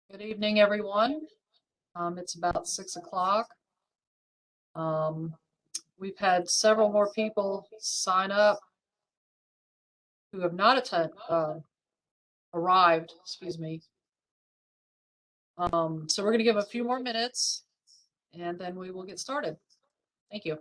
Good evening, everyone. It's about 6 o'clock. Um, we've had several more people sign up who have not arrived, excuse me. So we're going to give a few more minutes and then we will get started. Thank you.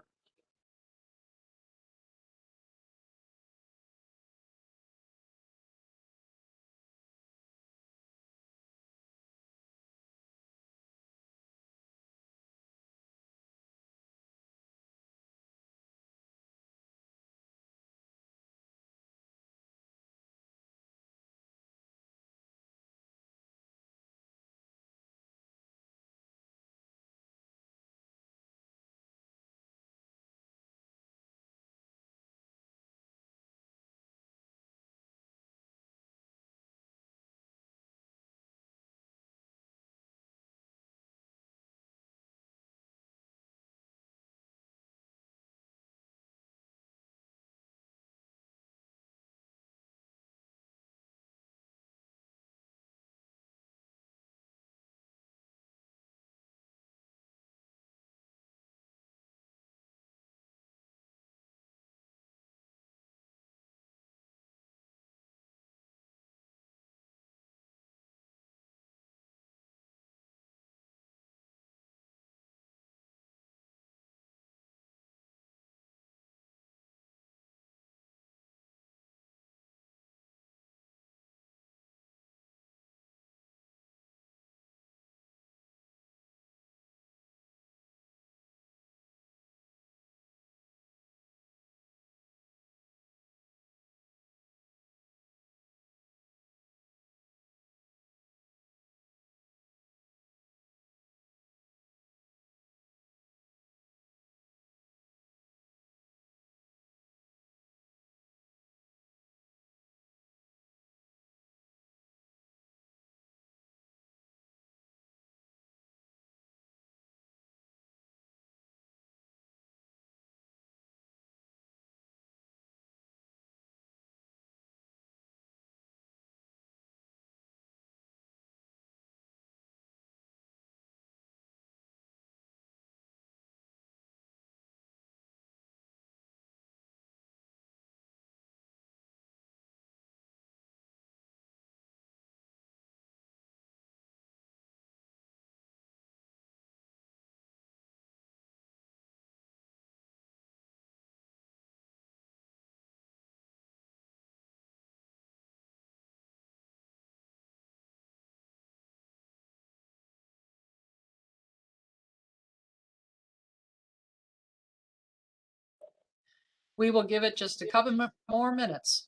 We will give it just a couple more minutes.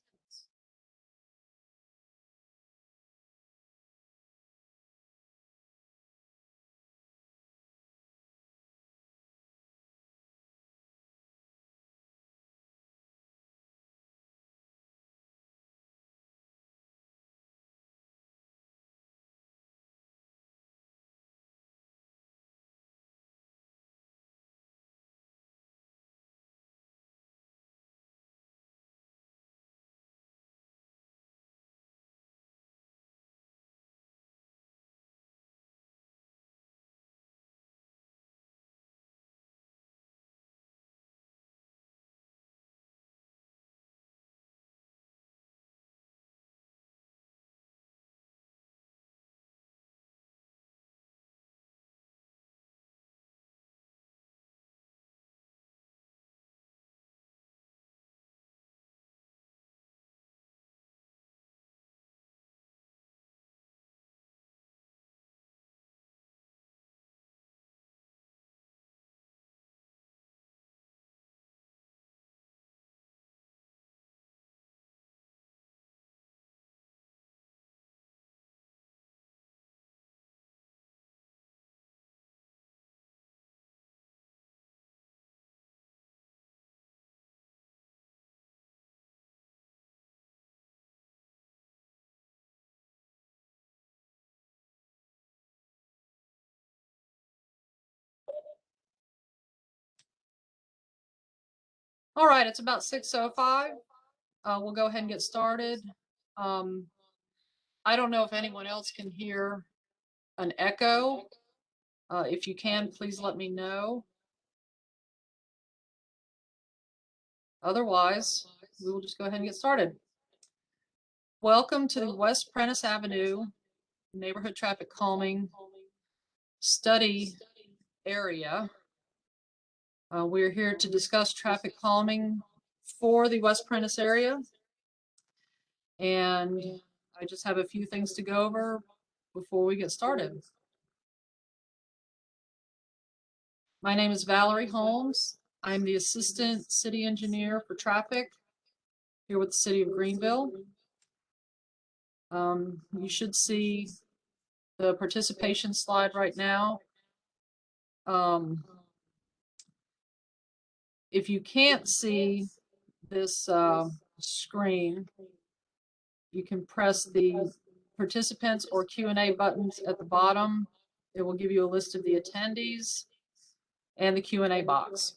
All right, it's about 6:05. We'll go ahead and get started. I don't know if anyone else can hear an echo. If you can, please let me know. Otherwise, we will just go ahead and get started. Welcome to the West Prentiss Avenue Neighborhood Traffic Calming Study Area. We're here to discuss traffic calming for the West Prentiss area. And I just have a few things to go over before we get started. My name is Valerie Holmes. I'm the Assistant City Engineer for Traffic here with the City of Greenville. You should see the participation slide right now. If you can't see this screen, you can press the participants or Q&A buttons at the bottom. It will give you a list of the attendees and the Q&A box.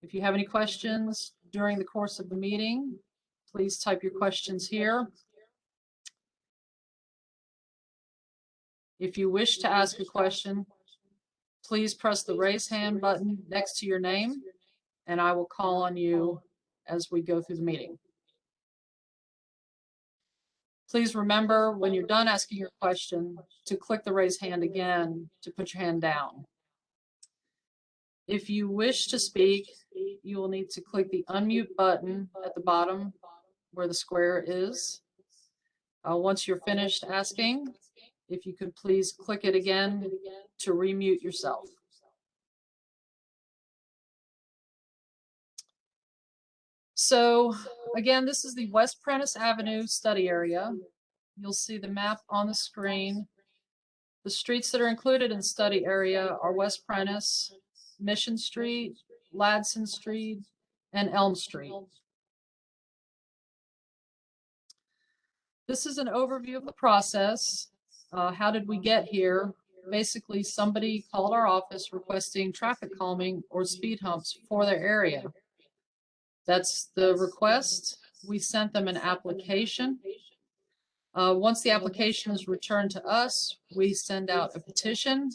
If you have any questions during the course of the meeting, please type your questions here. If you wish to ask a question, please press the raise hand button next to your name, and I will call on you as we go through the meeting. Please remember when you're done asking your question to click the raise hand again to put your hand down. If you wish to speak, you will need to click the unmute button at the bottom where the square is. Once you're finished asking, if you could please click it again to remute yourself. So again, this is the West Prentiss Avenue study area. You'll see the map on the screen. The streets that are included in study area are West Prentiss, Mission Street, Ladson Street, and Elm Street. This is an overview of the process. How did we get here? Basically, somebody called our office requesting traffic calming or speed humps for their area. That's the request. We sent them an application. Once the application is returned to us, we send out a petition.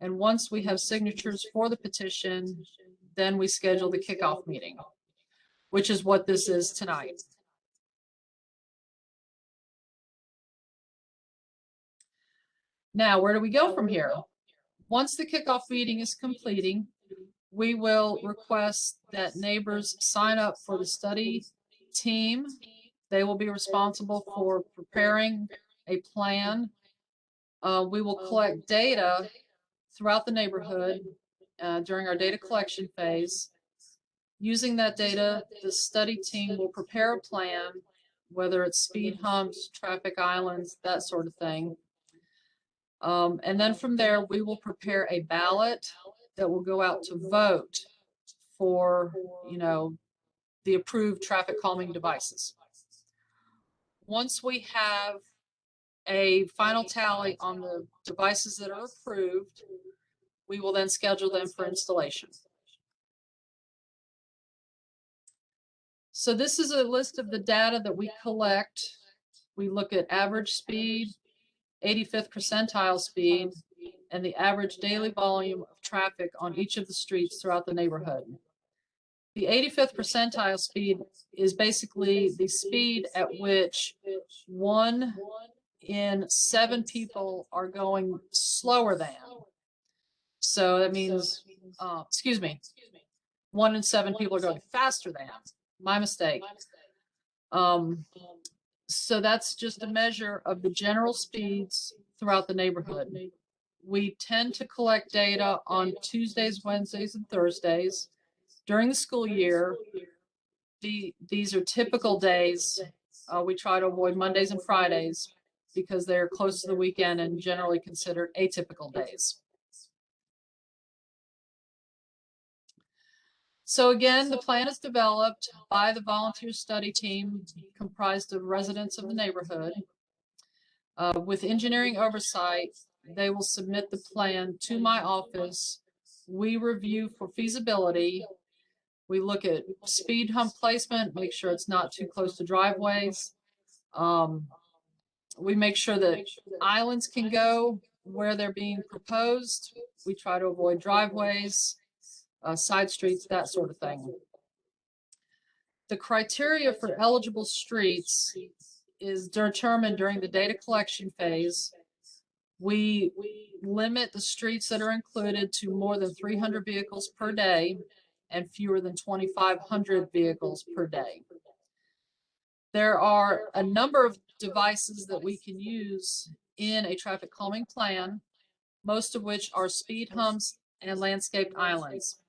And once we have signatures for the petition, then we schedule the kickoff meeting, which is what this is tonight. Now, where do we go from here? Once the kickoff meeting is completing, we will request that neighbors sign up for the study team. They will be responsible for preparing a plan. We will collect data throughout the neighborhood during our data collection phase. Using that data, the study team will prepare a plan, whether it's speed humps, traffic islands, that sort of thing. And then from there, we will prepare a ballot that will go out to vote for, the approved traffic calming devices. Once we have a final tally on the devices that are approved, we will then schedule them for installation. So this is a list of the data that we collect. We look at average speed, 85th percentile speed, and the average daily volume of traffic on each of the streets throughout the neighborhood. The 85th percentile speed is basically the speed at which 1 in 7 people are going slower than. So that means, 1 in 7 people are going faster than. My mistake. So that's just a measure of the general speeds throughout the neighborhood. We tend to collect data on Tuesdays, Wednesdays, and Thursdays. During the school year, these are typical days. We try to avoid Mondays and Fridays because they're close to the weekend and generally considered atypical days. So again, the plan is developed by the volunteer study team comprised of residents of the neighborhood. With engineering oversight, they will submit the plan to my office. We review for feasibility. We look at speed hump placement, make sure it's not too close to driveways. We make sure that islands can go where they're being proposed. We try to avoid driveways, side streets, that sort of thing. The criteria for eligible streets is determined during the data collection phase. We limit the streets that are included to more than 300 vehicles per day and fewer than 2,500 vehicles per day. There are a number of devices that we can use in a traffic calming plan, most of which are speed humps and landscaped islands.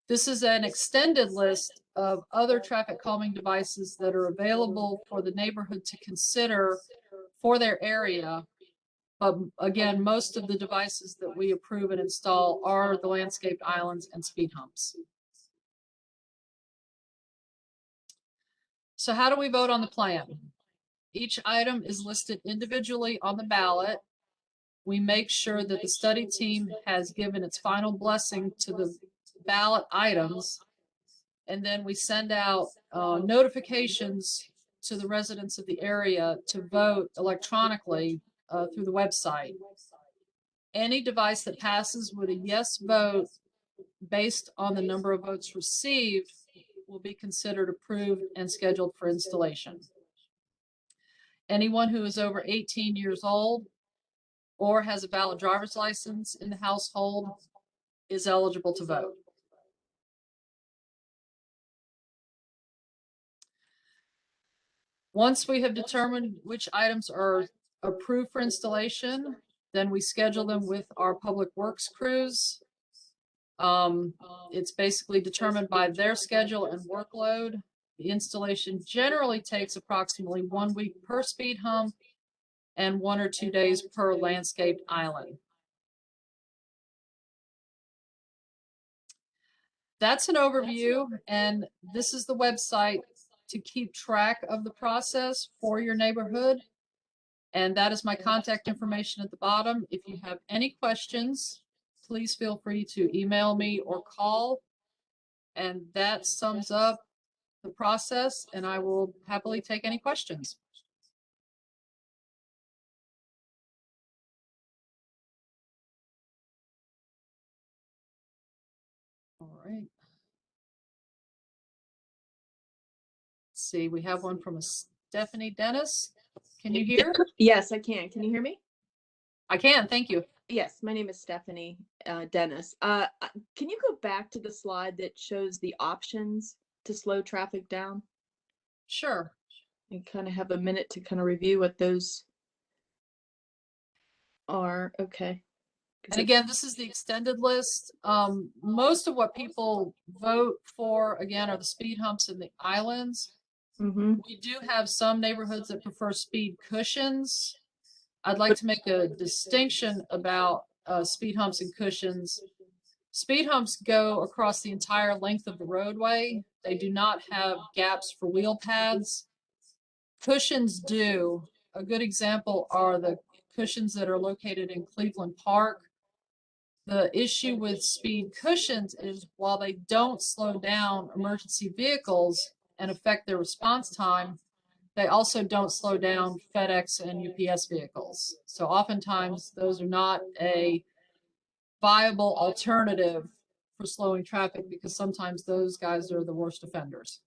This is an extended list of other traffic calming devices that are available for the neighborhood to consider for their area. But again, most of the devices that we approve and install are the landscaped islands and speed humps. So how do we vote on the plan? Each item is listed individually on the ballot. We make sure that the study team has given its final blessing to the ballot items, and then we send out notifications to the residents of the area to vote electronically through the website. Any device that passes with a yes vote based on the number of votes received will be considered approved and scheduled for installation. Anyone who is over 18 years old or has a valid driver's license in the household is eligible to vote. Once we have determined which items are approved for installation, then we schedule them with our public works crews. It's basically determined by their schedule and workload. The installation generally takes approximately 1 week per speed hump and 1 or 2 days per landscaped island. That's an overview, and this is the website to keep track of the process for your neighborhood. And that is my contact information at the bottom. If you have any questions, please feel free to email me or call. And that sums up the process, and I will happily take any questions. All right. Let's see, we have one from a Stephanie Dennis. Can you hear? Yes, I can. Can you hear me? I can, thank you. Yes, my name is Stephanie Dennis. Can you go back to the slide that shows the options to slow traffic down? Sure. And kind of have a minute to kind of review what those are. Okay. And again, this is the extended list. Most of what people vote for, again, are the speed humps and the islands. Mm-hmm. We do have some neighborhoods that prefer speed cushions. I'd like to make a distinction about speed humps and cushions. Speed humps go across the entire length of the roadway. They do not have gaps for wheel pads. Cushions do. A good example are the cushions that are located in Cleveland Park. The issue with speed cushions is while they don't slow down emergency vehicles and affect their response time, they also don't slow down FedEx and UPS vehicles. So oftentimes those are not a viable alternative for slowing traffic because sometimes those guys are the worst offenders.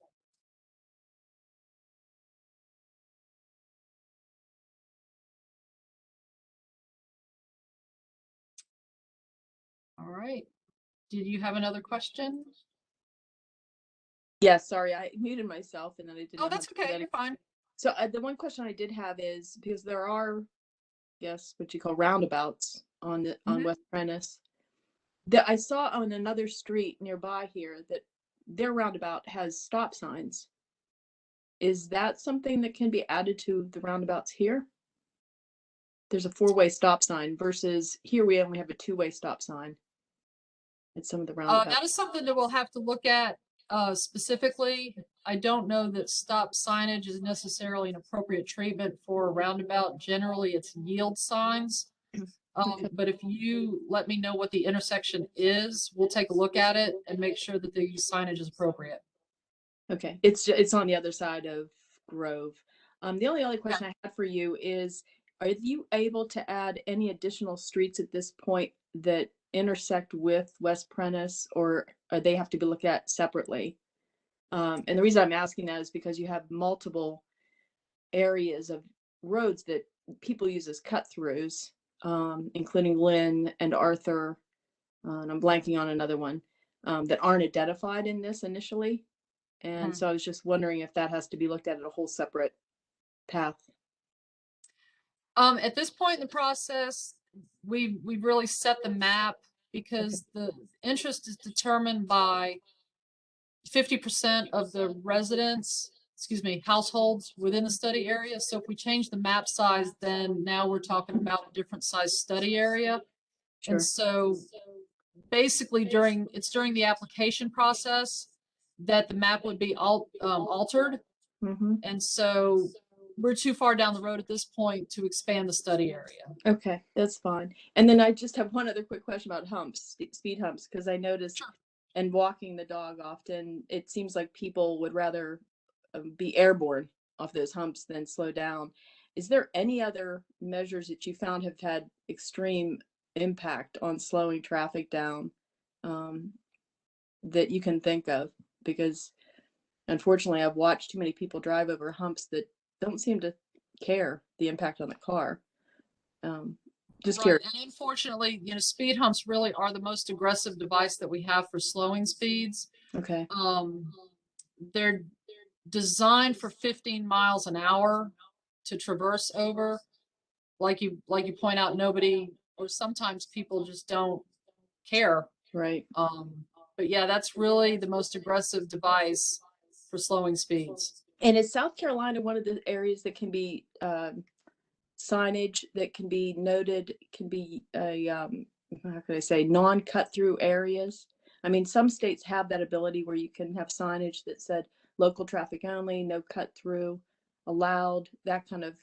All right. Did you have another question? Yes, sorry, I muted myself and then I didn't. Oh, that's okay. You're fine. So the one question I did have is because there are, yes, what you call roundabouts on West Prentiss. That I saw on another street nearby here that their roundabout has stop signs. Is that something that can be added to the roundabouts here? There's a 4-way stop sign versus here we only have a 2-way stop sign at some of the roundabouts. That is something that we'll have to look at specifically. I don't know that stop signage is necessarily an appropriate treatment for a roundabout. Generally, it's yield signs. Okay. But if you let me know what the intersection is, we'll take a look at it and make sure that the signage is appropriate. Okay, it's on the other side of Grove. The only other question I had for you is, are you able to add any additional streets at this point that intersect with West Prentiss, or they have to be looked at separately? And the reason I'm asking that is because you have multiple areas of roads that people use as cut-throughs, including Lynn and Arthur, and I'm blanking on another one, that aren't identified in this initially. And so I was just wondering if that has to be looked at a whole separate path. At this point in the process, we've really set the map because the interest is determined by 50% of the residents, households within the study area. So if we change the map size, then now we're talking about a different size study area. Sure. And so basically during the application process that the map would be altered. Mm-hmm. And so we're too far down the road at this point to expand the study area. Okay, that's fine. And then I just have one other quick question about humps, speed humps, because I noticed and walking the dog often, it seems like people would rather be airborne off those humps than slow down. Is there any other measures that you found have had extreme impact on slowing traffic down that you can think of? Because unfortunately, I've watched too many people drive over humps that don't seem to care the impact on the car. Just curious. And unfortunately, speed humps really are the most aggressive device that we have for slowing speeds. Okay. They're designed for 15 miles an hour to traverse over. Like you point out, nobody, or sometimes people just don't care. Right. But yeah, that's really the most aggressive device for slowing speeds. And is South Carolina one of the areas that can be signage that can be noted, can be how can I say, non-cut through areas? I mean, some states have that ability where you can have signage that said local traffic only, no cut through allowed, that kind of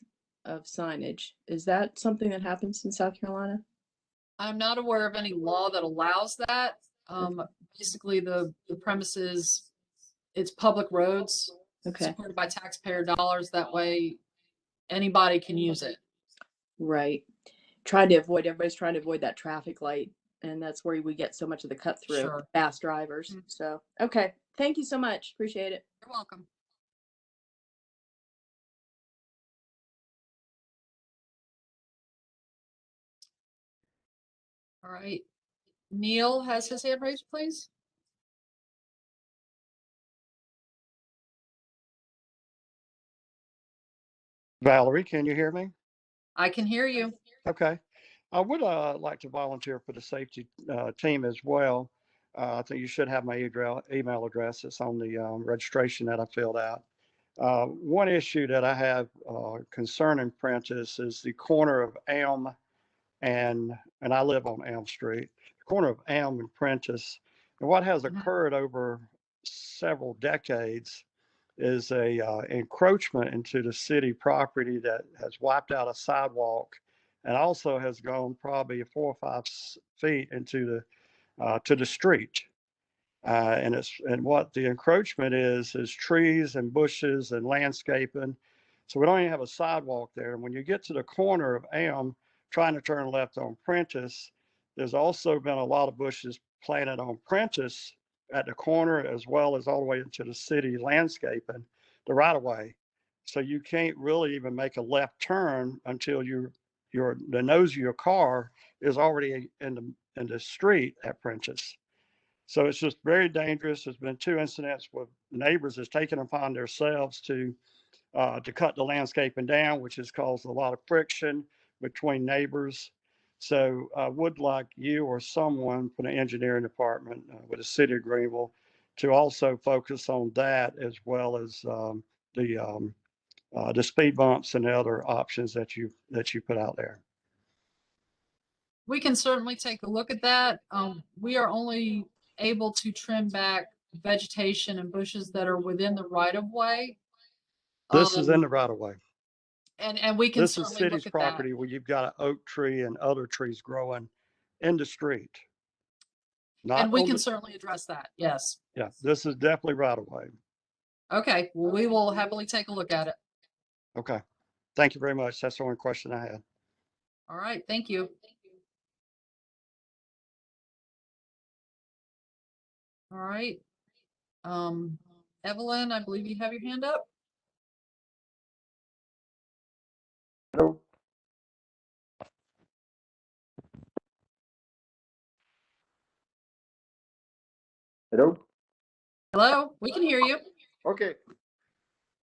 signage. Is that something that happens in South Carolina? I'm not aware of any law that allows that. Basically, the premise is it's public roads, supported by taxpayer dollars. That way, anybody can use it. Right. Everybody's trying to avoid that traffic light. And that's where we get so much of the cut through fast drivers. Mm-hmm. So, okay. Thank you so much. Appreciate it. You're welcome. All right. Neil has his hand raised, please. Valerie, can you hear me? I can hear you. Okay. I would like to volunteer for the safety team as well. I think you should have my email address. It's on the registration that I filled out. One issue that I have concerning Prentiss is the corner of Elm and I live on Elm Street, the corner of Elm and Prentiss. And what has occurred over several decades is a encroachment into the city property that has wiped out a sidewalk and also has gone probably 4 or 5 feet into the to the street. And what the encroachment is trees and bushes and landscaping. So we don't even have a sidewalk there. And when you get to the corner of Elm, trying to turn left on Prentiss, there's also been a lot of bushes planted on Prentiss at the corner, as well as all the way into the city landscaping, the right of way. So you can't really even make a left turn until the nose of your car is already in the street at Prentiss. So it's just very dangerous. There's been 2 incidents where neighbors has taken upon themselves to cut the landscaping down, which has caused a lot of friction between neighbors. So I would like you or someone from the engineering department with the city of Greenville to also focus on that, as well as the speed bumps and the other options that you put out there. We can certainly take a look at that. We are only able to trim back vegetation and bushes that are within the right of way. This is in the right of way. And we can this certainly is city's look at property that. where you've got an oak tree and other trees growing in the street. And we can certainly address that. Yes. Yeah, this is definitely right of way. Okay, well, we will happily take a look at it. Okay. Thank you very much. That's the only question I had. All right, thank you. All right. Evelyn, I believe you have your hand up. Hello. Hello. Hello, we can hear you. Okay.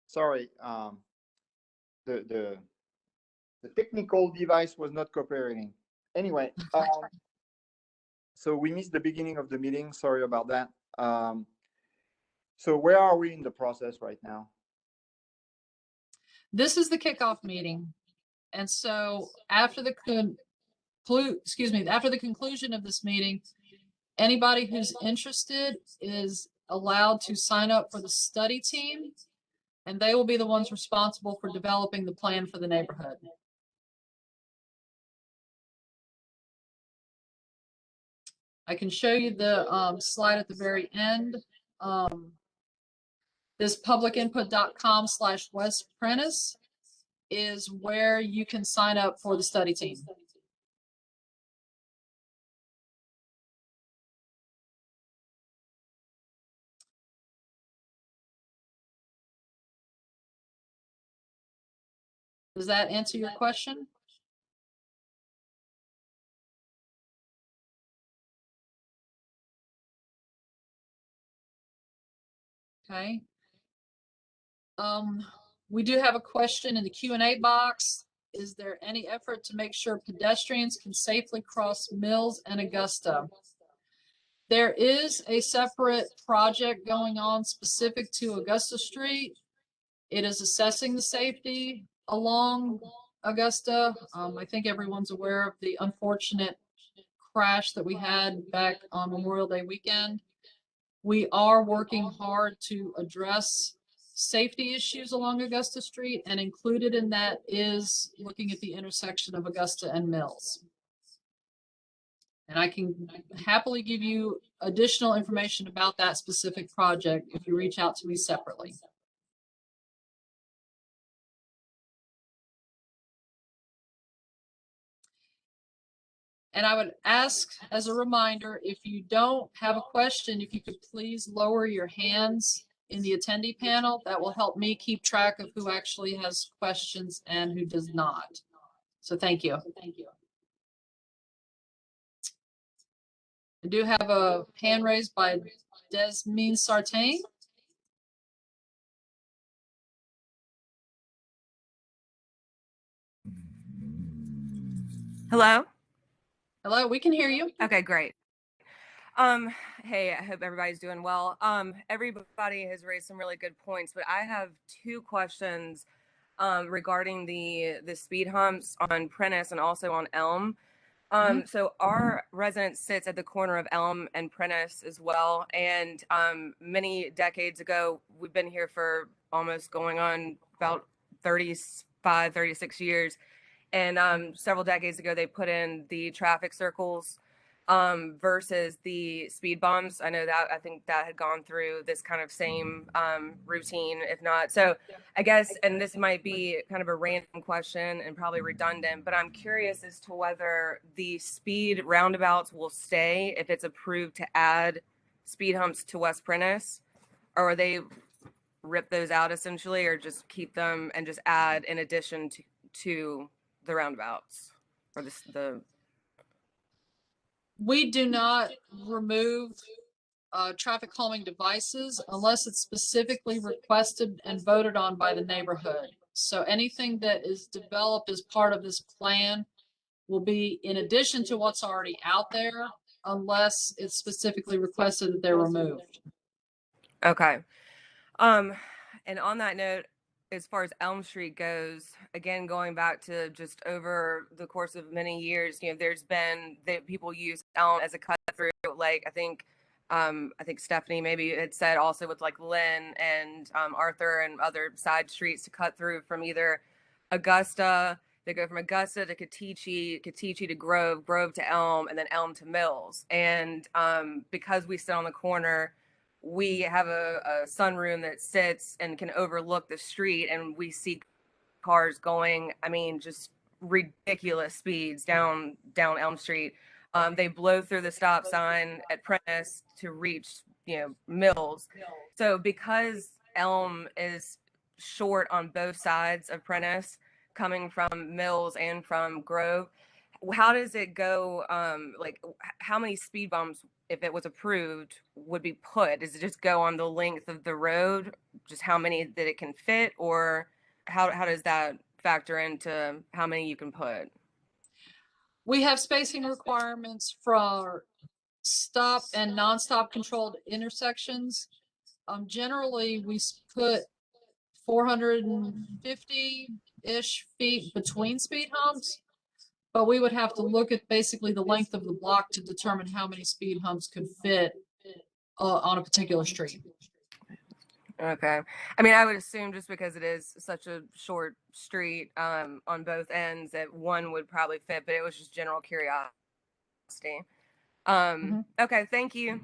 Sorry. The technical device was not cooperating. Anyway, so we missed the beginning of the meeting. Sorry about that. So where are we in the process right now? This is the kickoff meeting. And so after the after the conclusion of this meeting, anybody who's interested is allowed to sign up for the study team, and they will be the ones responsible for developing the plan for the neighborhood. I can show you the slide at the very end. This publicinput.com/West Prentiss is where you can sign up for the study team. Does that answer your question? Okay. We do have a question in the Q&A box. Is there any effort to make sure pedestrians can safely cross Mills and Augusta? There is a separate project going on specific to Augusta Street. It is assessing the safety along Augusta. I think everyone's aware of the unfortunate crash that we had back on Memorial Day weekend. We are working hard to address safety issues along Augusta Street, and included in that is looking at the intersection of Augusta and Mills. And I can happily give you additional information about that specific project if you reach out to me separately. And I would ask, as a reminder, if you don't have a question, if you could please lower your hands in the attendee panel. That will help me keep track of who actually has questions and who does not. So thank you. I do have a hand raised by Desmine Sartain. Hello? Hello, we can hear you. Okay, great. Hey, I hope everybody's doing well. Everybody has raised some really good points, but I have two questions regarding the speed humps on Prentiss and also on Elm. So our residence sits at the corner of Elm and Prentiss as well. And many decades ago, we've been here for almost going on about 35, 36 years. And several decades ago, they put in the traffic circles versus the speed bumps. I know that I think that had gone through this kind of same routine, if not. So I guess, and this might be kind of a random question and probably redundant, but I'm curious as to whether the speed roundabouts will stay if it's approved to add speed humps to West Prentiss, or are they rip those out essentially, or just keep them and just add in addition to the roundabouts or the We do not remove traffic calming devices unless it's specifically requested and voted on by the neighborhood. So anything that is developed as part of this plan will be in addition to what's already out there, unless it's specifically requested that they're removed. Okay. And on that note, as far as Elm Street goes, again, going back to just over the course of many years, there's been that people use Elm as a cut through. Like I think Stephanie maybe had said also with like Lynn and Arthur and other side streets to cut through from either Augusta. They go from Augusta to Katichi to Grove to Elm, and then Elm to Mills. And because we sit on the corner we have a sunroom that sits and can overlook the street, and we see cars going, I mean, just ridiculous speeds down Elm Street. They blow through the stop sign at Prentiss to reach, Mills. So because Elm is short on both sides of Prentiss, coming from Mills and from Grove, how does it go? Like, how many speed bumps, if it was approved, would be put? Does it just go on the length of the road, just how many that it can fit, or how does that factor into how many you can put? We have spacing requirements for stop and non-stop controlled intersections. Generally, we put 450-ish feet between speed humps, but we would have to look at basically the length of the block to determine how many speed humps could fit on a particular street. Okay. I mean, I would assume just because it is such a short street on both ends that one would probably fit, but it was just general curiosity. Okay, thank you.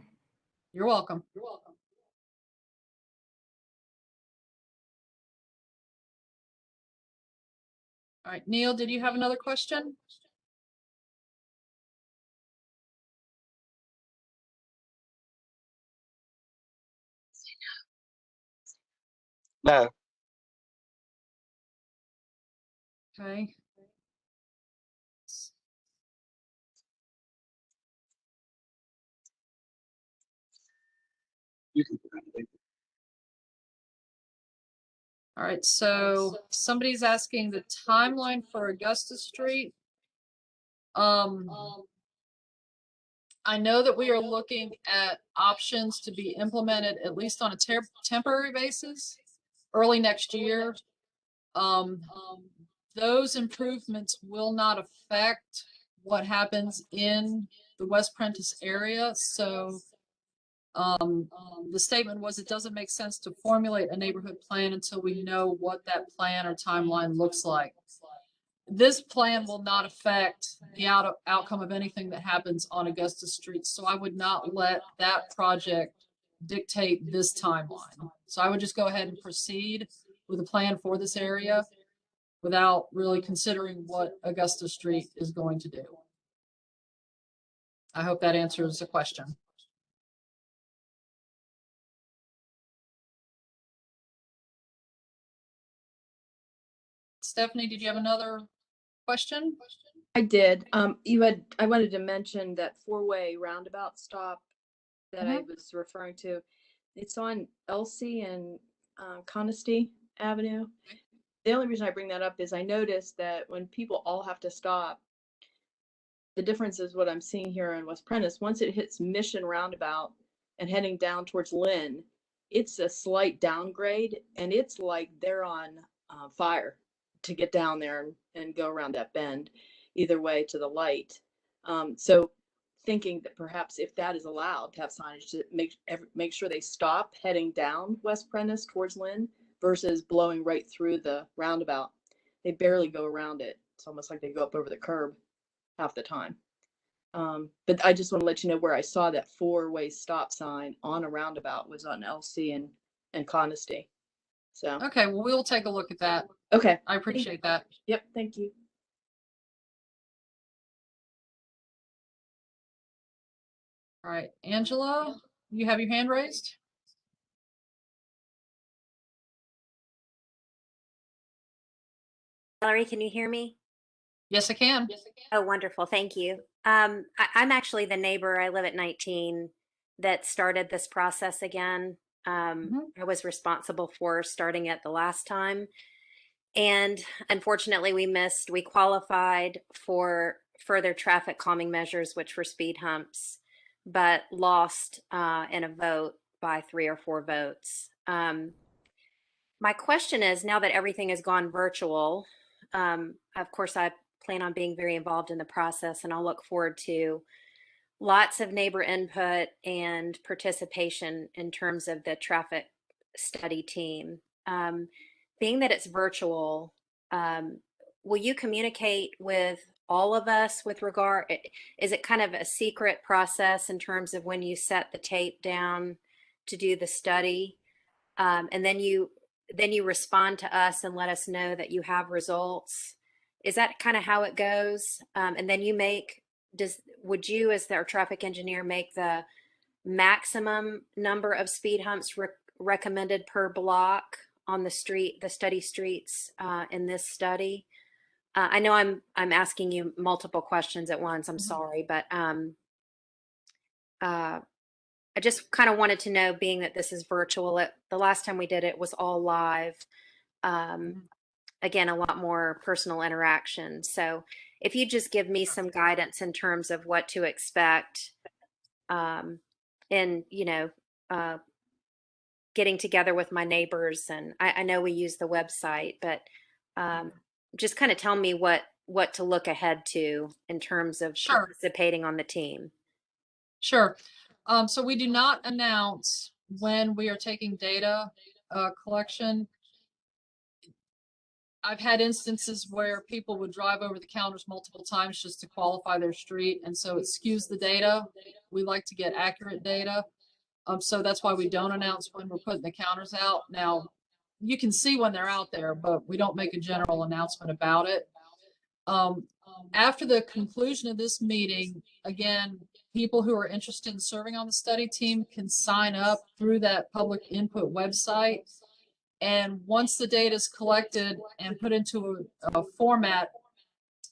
You're welcome. All right, Neil, did you have another question? No. Okay. You can. All right, so somebody's asking the timeline for Augusta Street. I know that we are looking at options to be implemented at least on a temporary basis early next year. Those improvements will not affect what happens in the West Prentiss area. So the statement was it doesn't make sense to formulate a neighborhood plan until we know what that plan or timeline looks like. This plan will not affect the outcome of anything that happens on Augusta Street. So I would not let that project dictate this timeline. So I would just go ahead and proceed with a plan for this area without really considering what Augusta Street is going to do. I hope that answers the question. Stephanie, did you have another question? I did. I wanted to mention that four-way roundabout stop that I was referring to. It's on Elsie and Conisty Avenue. The only reason I bring that up is I noticed that when people all have to stop, the difference is what I'm seeing here in West Prentiss. Once it hits Mission Roundabout and heading down towards Lynn, it's a slight downgrade, and it's like they're on fire to get down there and go around that bend, either way to the light. So thinking that perhaps if that is allowed to have signage to make sure they stop heading down West Prentiss towards Lynn versus blowing right through the roundabout. They barely go around it. It's almost like they go up over the curb half the time. But I just want to let you know where I saw that four-way stop sign on a roundabout was on LC and Conisty. So Okay, well, we'll take a look at that. okay, I appreciate that. yep, thank you. All right, Angela, you have your hand raised? Valerie, can you hear me? Yes, I can. Oh, wonderful. Thank you. I'm actually the neighbor. I live at 19 that started this process again. I was responsible for starting it the last time. And unfortunately, we qualified for further traffic calming measures, which were speed humps, but lost in a vote by 3 or 4 votes. My question is, now that everything has gone virtual, of course, I plan on being very involved in the process, and I'll look forward to lots of neighbor input and participation in terms of the traffic study team. Being that it's virtual, will you communicate with all of us with regard, is it kind of a secret process in terms of when you set the tape down to do the study, and then you respond to us and let us know that you have results. Is that kind of how it goes? And then you would you, as their traffic engineer, make the maximum number of speed humps recommended per block on the study streets in this study? I know I'm asking you multiple questions at once. I'm sorry, but I just kind of wanted to know, being that this is virtual, the last time we did it was all live. Again, a lot more personal interaction. So if you just give me some guidance in terms of what to expect, in, getting together with my neighbors, and I know we use the website, but just kind of tell me what to look ahead to in terms of Sure. participating on the team. Sure. So we do not announce when we are taking data collection. I've had instances where people would drive over the counters multiple times just to qualify their street, and so it skews the data. We like to get accurate data. So that's why we don't announce when we're putting the counters out. Now, you can see when they're out there, but we don't make a general announcement about it. After the conclusion of this meeting, again, people who are interested in serving on the study team can sign up through that public input website. And once the data is collected and put into a format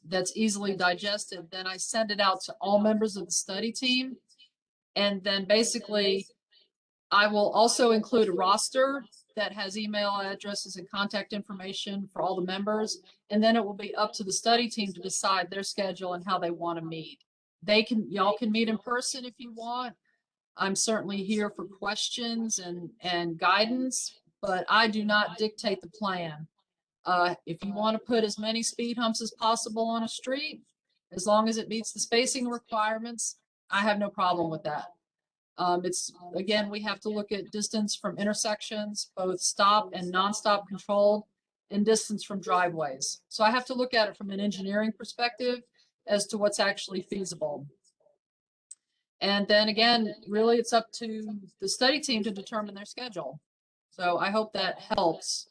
that's easily digested, then I send it out to all members of the study team. And then basically, I will also include a roster that has email addresses and contact information for all the members. And then it will be up to the study team to decide their schedule and how they want to meet. Y'all can meet in person if you want. I'm certainly here for questions and guidance, but I do not dictate the plan. If you want to put as many speed humps as possible on a street, as long as it meets the spacing requirements, I have no problem with that. Again, we have to look at distance from intersections, both stop and non-stop controlled, and distance from driveways. So I have to look at it from an engineering perspective as to what's actually feasible. And then again, really it's up to the study team to determine their schedule. So I hope that helps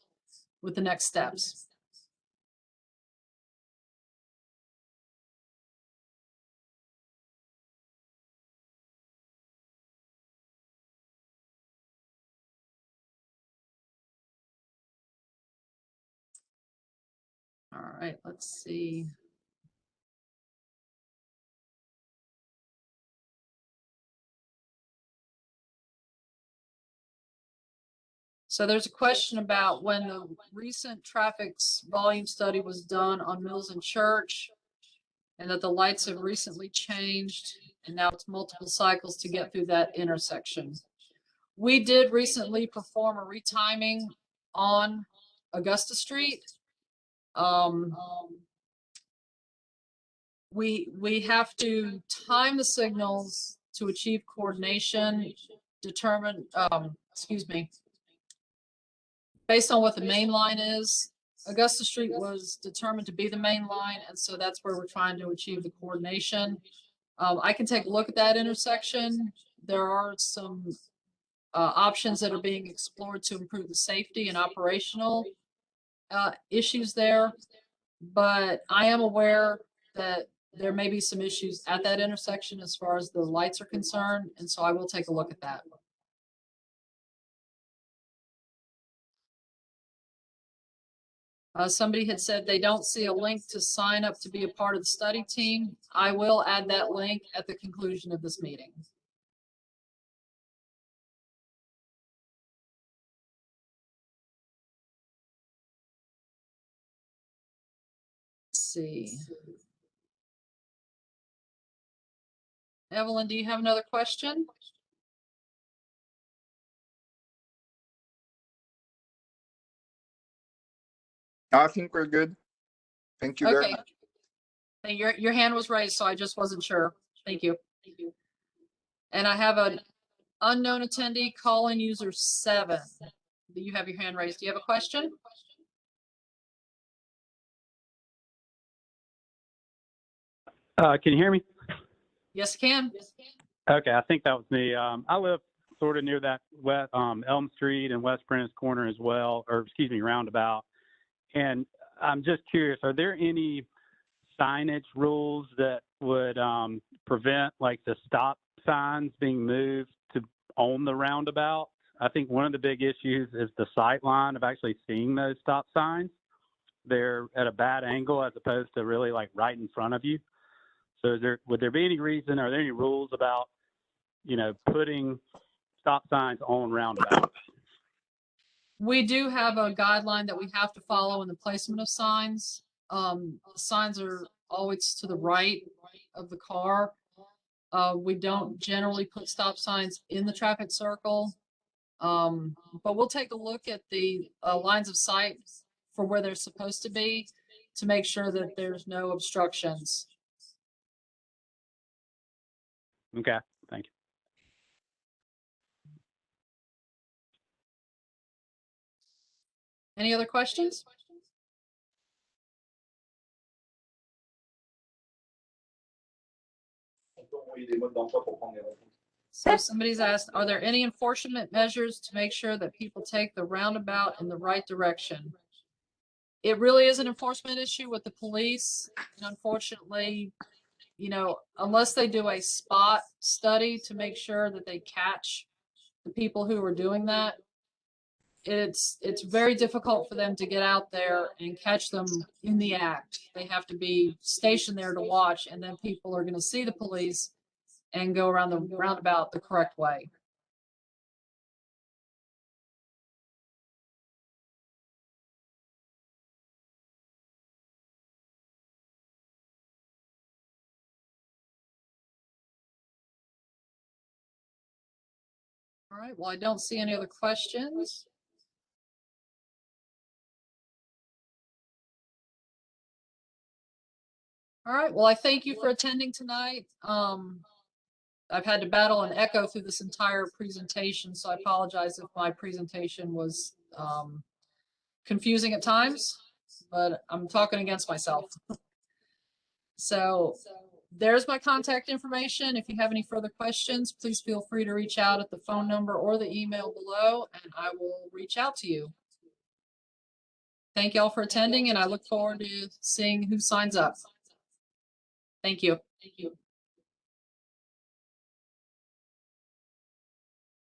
with the next steps. All right, let's see. So there's a question about when the recent traffic volume study was done on Mills and Church, and that the lights have recently changed, and now it's multiple cycles to get through that intersection. We did recently perform a retiming on Augusta Street. We have to time the signals to achieve coordination, determine, based on what the main line is. Augusta Street was determined to be the main line, and so that's where we're trying to achieve the coordination. I can take a look at that intersection. There are some options that are being explored to improve the safety and operational issues there, but I am aware that there may be some issues at that intersection as far as the lights are concerned, and so I will take a look at that. Somebody had said they don't see a link to sign up to be a part of the study team. I will add that link at the conclusion of this meeting. Let's see. Evelyn, do you have another question? I think we're good. Thank you very much. Your hand was raised, so I just wasn't sure. Thank you. And I have an unknown attendee, call-in user 7. Do you have your hand raised? Do you have a question? Can you hear me? Yes, I can. Okay, I think that was me. I live sort of near that Elm Street and West Prentiss corner as well, or excuse me, roundabout. And I'm just curious, are there any signage rules that would prevent like the stop signs being moved to on the roundabout? I think one of the big issues is the sight line of actually seeing those stop signs. They're at a bad angle as opposed to really like right in front of you. So would there be any reason, are there any rules about, putting stop signs on roundabouts? We do have a guideline that we have to follow in the placement of signs. Signs are always to the right of the car. We don't generally put stop signs in the traffic circle. But we'll take a look at the lines of sight for where they're supposed to be to make sure that there's no obstructions. Okay, thank you. Any other questions? So somebody's asked, are there any enforcement measures to make sure that people take the roundabout in the right direction? It really is an enforcement issue with the police. And unfortunately, unless they do a spot study to make sure that they catch the people who are doing that, it's very difficult for them to get out there and catch them in the act. They have to be stationed there to watch, and then people are going to see the police and go around the roundabout the correct way. All right, well, I don't see any other questions. All right, well, I thank you for attending tonight. I've had to battle an echo through this entire presentation, so I apologize if my presentation was confusing at times, but I'm talking against myself. So there's my contact information. If you have any further questions, please feel free to reach out at the phone number or the email below, and I will reach out to you. Thank you all for attending, and I look forward to seeing who signs up. Thank you.